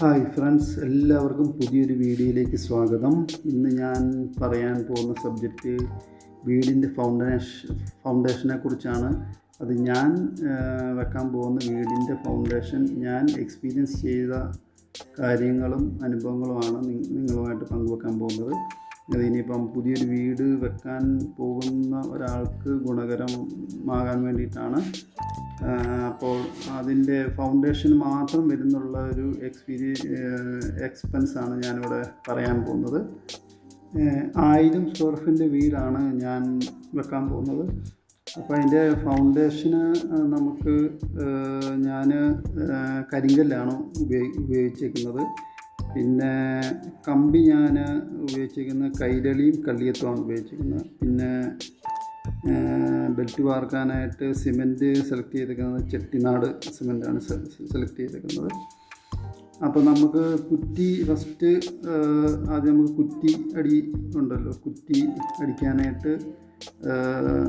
Hi friends, എല്ലാവർക്കും പുതിയൊരു വീഡിയോയിലേക്ക് സ്വാഗതം. ഇന്ന് ഞാൻ പറയാൻ പോകുന്ന സബ്ജക്റ്റ് വീടിൻ്റെ ഫൗണ്ടേഷനെ കുറിച്ചാണ്. അത് ഞാൻ വെക്കാൻ പോകുന്ന വീടിൻ്റെ ഫൗണ്ടേഷൻ ഞാൻ എക്സ്പീരിയൻസ് ചെയ്ത കാര്യങ്ങളും അനുഭവങ്ങളുമാണ് നിങ്ങളുമായിട്ട് പങ്കുവെക്കാൻ പോകുന്നത്. അതിനിപ്പം പുതിയൊരു വീട് വെക്കാൻ പോകുന്ന ഒരാൾക്ക് ഗുണകരമാകാൻ വേണ്ടിയിട്ടാണ്. അപ്പോൾ അതിൻ്റെ ഫൗണ്ടേഷൻ മാത്രം വരുന്നുള്ള ഒരു എക്സ്പെൻസാണ് ഞാനിവിടെ പറയാൻ പോകുന്നത്. 1000 സ്ക്വയർ ഫീറ്റിൻ്റെ വീടാണ് ഞാൻ വെക്കാൻ പോകുന്നത്. അപ്പോൾ അതിൻ്റെ ഫൗണ്ടേഷന് നമുക്ക് ഞാൻ കരിങ്കല്ലാണ് ഉപയോഗിച്ചേക്കുന്നത്. പിന്നെ കമ്പി ഞാൻ ഉപയോഗിച്ചിരിക്കുന്നത് കൈരളിയും കള്ളിയത്തുമാണ് ഉപയോഗിച്ചിരിക്കുന്നത്. പിന്നെ ബെൽറ്റ് വാർക്കാനായിട്ട് സിമൻറ്റ് സെലക്ട് ചെയ്തിരിക്കുന്നത് ചെട്ടിനാട് സിമൻറ്റാണ് സെലക്ട് ചെയ്തിരിക്കുന്നത്. അപ്പോൾ നമുക്ക് കുറ്റി ഫസ്റ്റ് ആദ്യം നമുക്ക് കുറ്റി അടി ഉണ്ടല്ലോ, കുറ്റി അടിക്കാനായിട്ട്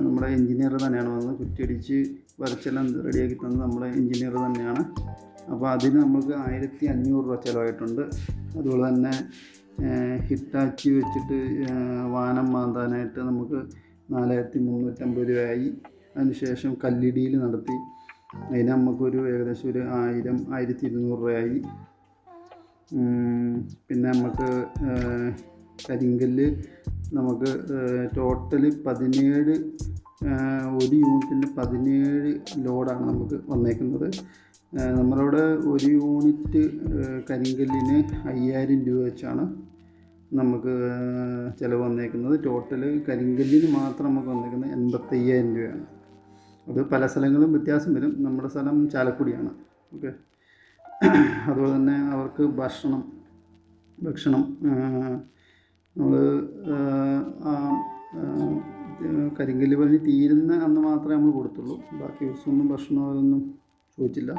നമ്മുടെ എൻജിനീയർ തന്നെയാണ് വന്നത്. കുറ്റി അടിച്ച് വരച്ചെല്ലാം റെഡിയാക്കി തന്നത് നമ്മുടെ എൻജിനീയർ തന്നെയാണ്. അപ്പോൾ അതിന് നമുക്ക് 1500 രൂപ ചിലവായിട്ടുണ്ട്. അതുപോലെ തന്നെ ഹിറ്റാച്ചി വെച്ചിട്ട് വാനം മാന്താനായിട്ട് നമുക്ക് 4350 രൂപയായി. അതിനുശേഷം കല്ലിടിയിൽ നടത്തി, അതിന് നമുക്കൊരു ഏകദേശം ഒരു 1200 രൂപയായി. പിന്നെ നമുക്ക് കരിങ്കല്ല് നമുക്ക് ടോട്ടൽ 17 ഒരു യൂണിറ്റിൻ്റെ 17 ലോഡാണ് നമുക്ക് വന്നേക്കുന്നത്. നമ്മളവിടെ ഒരു യൂണിറ്റ് കരിങ്കല്ലിന് 5000 രൂപ വെച്ചാണ് നമുക്ക് ചിലവ് വന്നേക്കുന്നത്. ടോട്ടൽ കരിങ്കല്ലിന് മാത്രം നമുക്ക് വന്നേക്കുന്നത് 85,000 രൂപയാണ്. അത് പല സ്ഥലങ്ങളും വ്യത്യാസം വരും. നമ്മുടെ സ്ഥലം ചാലക്കുടിയാണ്. ഓക്കെ. അതുപോലെ തന്നെ അവർക്ക് ഭക്ഷണം നമ്മൾ കരിങ്കല്ല് പണി തീരുന്ന അന്ന് മാത്രമേ നമ്മൾ കൊടുത്തുള്ളൂ. ബാക്കി ദിവസമൊന്നും ഭക്ഷണം അതൊന്നും ചോദിച്ചില്ല.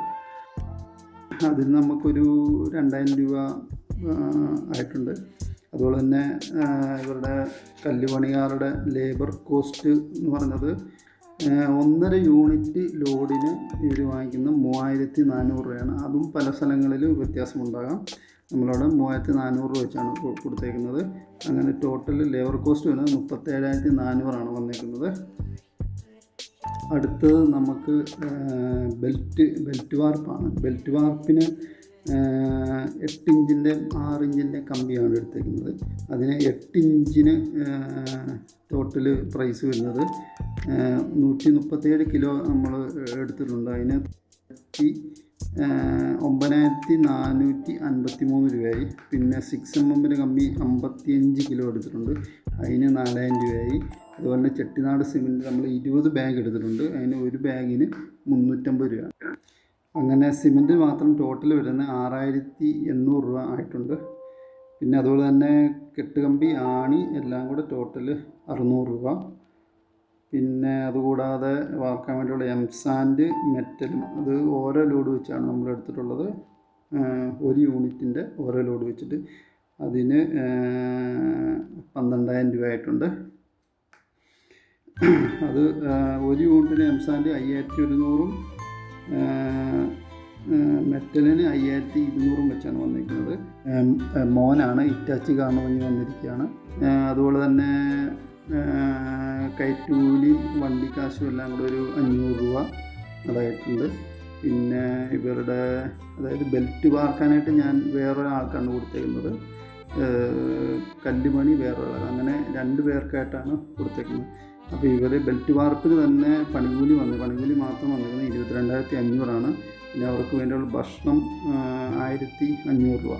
അതിന് നമുക്കൊരു 2000 രൂപ ആയിട്ടുണ്ട്. അതുപോലെ തന്നെ ഇവരുടെ കല്ലുപണിക്കാരുടെ ലേബർ കോസ്റ്റ് എന്ന് പറഞ്ഞത് 1.5 യൂണിറ്റ് ലോഡിന് ഇവർ വാങ്ങിക്കുന്ന 3400 രൂപയാണ്. അതും പല സ്ഥലങ്ങളിൽ വ്യത്യാസമുണ്ടാകാം. നമ്മളവിടെ 3400 രൂപ വെച്ചാണ് കൊടുത്തേക്കുന്നത്. അങ്ങനെ ടോട്ടൽ ലേബർ കോസ്റ്റ് വരുന്നത് 37,400 വന്നേക്കുന്നത്. അടുത്തത് നമുക്ക് ബെൽറ്റ് വാർപ്പാണ്. ബെൽറ്റ് വാർപ്പിന് 8 ഇഞ്ചിൻ്റെ 6 ഇഞ്ചിൻ്റെ കമ്പിയാണ് എടുത്തേക്കുന്നത്. അതിന് 8 ഇഞ്ചിന് ടോട്ടൽ പ്രൈസ് വരുന്നത് 137 കിലോ നമ്മൾ എടുത്തിട്ടുണ്ട്. അതിന് 9453 രൂപയായി. പിന്നെ 6 mm കമ്പി 55 കിലോ എടുത്തിട്ടുണ്ട്. അതിന് 4000 രൂപയായി. അതുപോലെ ചെട്ടിനാട് സിമൻറ്റ് നമ്മൾ 20 ബാഗ് എടുത്തിട്ടുണ്ട്. അതിന് ഒരു ബാഗിന് 350 രൂപ. അങ്ങനെ സിമൻറ്റ് മാത്രം ടോട്ടൽ വരുന്നത് 6800 രൂപ ആയിട്ടുണ്ട്. പിന്നെ അതുപോലെ തന്നെ കെട്ടുകമ്പി, ആണി എല്ലാം കൂടെ ടോട്ടൽ 600 രൂപ. പിന്നെ അതുകൂടാതെ വാർക്കാൻ വേണ്ടിയുള്ള എംസാൻഡ് മെറ്റലും അത് ഓരോ ലോഡ് വെച്ചാണ് നമ്മൾ എടുത്തിട്ടുള്ളത്. ഒരു യൂണിറ്റിൻ്റെ ഓരോ ലോഡ് വെച്ചിട്ട് അതിന് 12,000 രൂപ ആയിട്ടുണ്ട്. അത് ഒരു യൂണിറ്റിന് എംസാൻഡ് 5100 മെറ്റലിന് 5200 വെച്ചാണ് വന്നിരിക്കുന്നത്. മോനാണ് ഇറ്റാച്ചി കാരണം വന്നിരിക്കുകയാണ്. അതുപോലെ തന്നെ കയറ്റൂലിയും വണ്ടിക്കാശും എല്ലാം കൂടെ ഒരു 500 രൂപ അതായിട്ടുണ്ട്. പിന്നെ ഇവരുടെ അതായത് ബെൽറ്റ് വാർക്കാനായിട്ട് ഞാൻ വേറൊരാൾക്കാണ് കൊടുത്തേക്കുന്നത്. കല്ലുമണി വേറൊരാൾ, അങ്ങനെ 2 പേർക്കായിട്ടാണ് കൊടുത്തേക്കുന്നത്. അപ്പോൾ ഇവർ ബെൽറ്റ് വാർപ്പിന് തന്നെ പണിക്കൂലി മാത്രം വന്നിരിക്കുന്നത് 22,500. പിന്നെ അവർക്ക് വേണ്ടിയുള്ള ഭക്ഷണം 1500 രൂപ.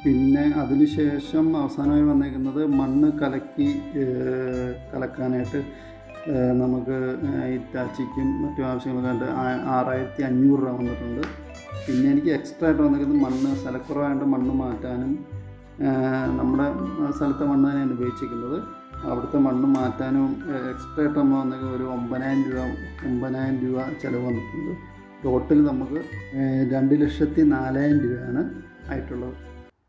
പിന്നെ അതിനുശേഷം അവസാനമായി വന്നേക്കുന്നത് മണ്ണ് കലക്കാനായിട്ട് നമുക്ക് ഇറ്റാച്ചിക്കും മറ്റു ആവശ്യങ്ങൾക്കായിട്ട് 6500 രൂപ വന്നിട്ടുണ്ട്. പിന്നെ എനിക്ക് എക്സ്ട്രാ ആയിട്ട് വന്നിരിക്കുന്നത് മണ്ണ് സ്ഥലക്കുറവായിട്ട് മണ്ണ് മാറ്റാനും, നമ്മുടെ സ്ഥലത്തെ മണ്ണ് തന്നെയാണ് ഉപയോഗിച്ചിരിക്കുന്നത്. അവിടുത്തെ മണ്ണ് മാറ്റാനും എക്സ്ട്രാ ആയിട്ട് നമ്മൾ വന്നെങ്കിൽ ഒരു 9,000 രൂപ ചിലവ് വന്നിട്ടുണ്ട്. ടോട്ടൽ നമുക്ക് 2,04,000 രൂപയാണ് ആയിട്ടുള്ളത്.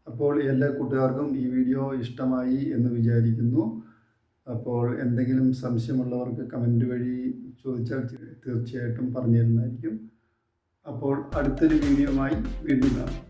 അപ്പോൾ എല്ലാ കൂട്ടുകാർക്കും ഈ വീഡിയോ ഇഷ്ടമായി എന്ന് വിചാരിക്കുന്നു. അപ്പോൾ എന്തെങ്കിലും സംശയമുള്ളവർക്ക് കമൻറ്റ് വഴി ചോദിച്ചാൽ തീർച്ചയായിട്ടും പറഞ്ഞു തരുന്നതായിരിക്കും. അപ്പോൾ അടുത്തൊരു വീഡിയോയുമായി വീണ്ടും കാണാം.